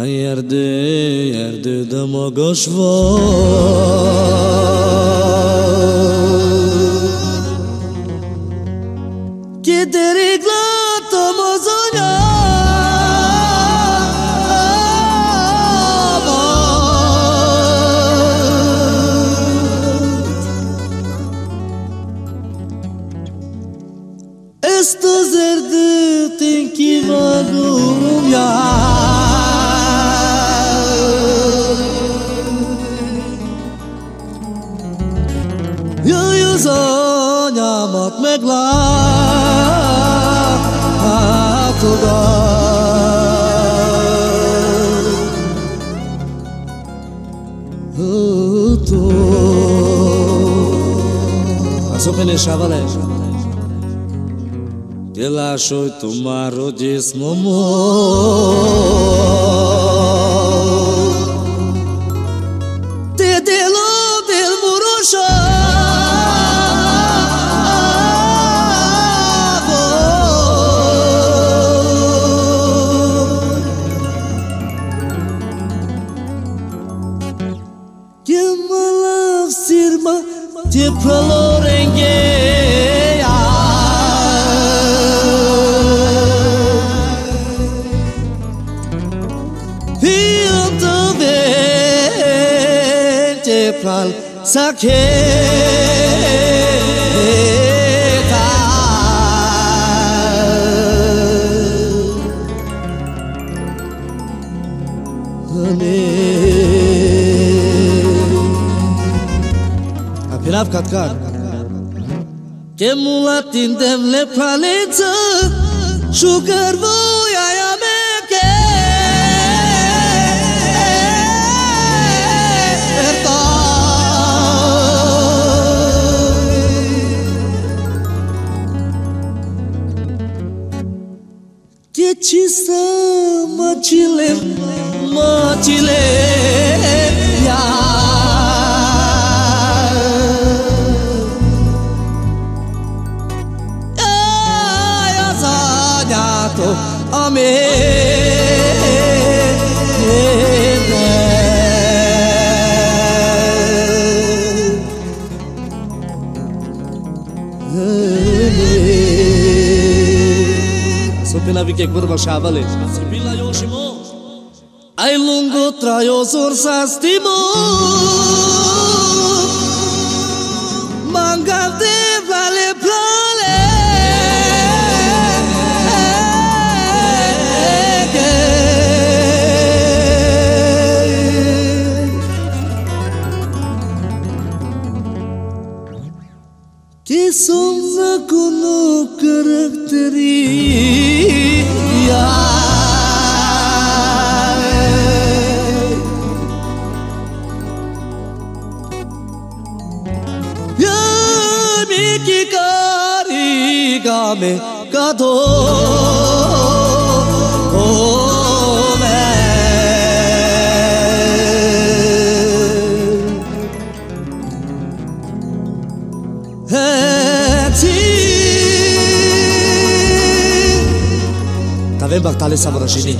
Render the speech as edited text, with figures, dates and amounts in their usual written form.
Yerde de mogosh vo Ki derigla to mozonya Esto zerde tenki magum ya Zonya mat megla toda to Asopene shavale Te lascio tomaro dismomo Te delo del murosha Te prolorenge Hianto te pral sakhe Pirav katkar Ke mulatin devle pralență Sugar voia ya meke Ke chisa machile ya Sopena vi che curva shavale Sipila yoshimo Ai lungo traio sorsa stimo Mangarte vale plale Che somna cuno caracteria Ya mi ki kariga me kado Avem bactale samurashini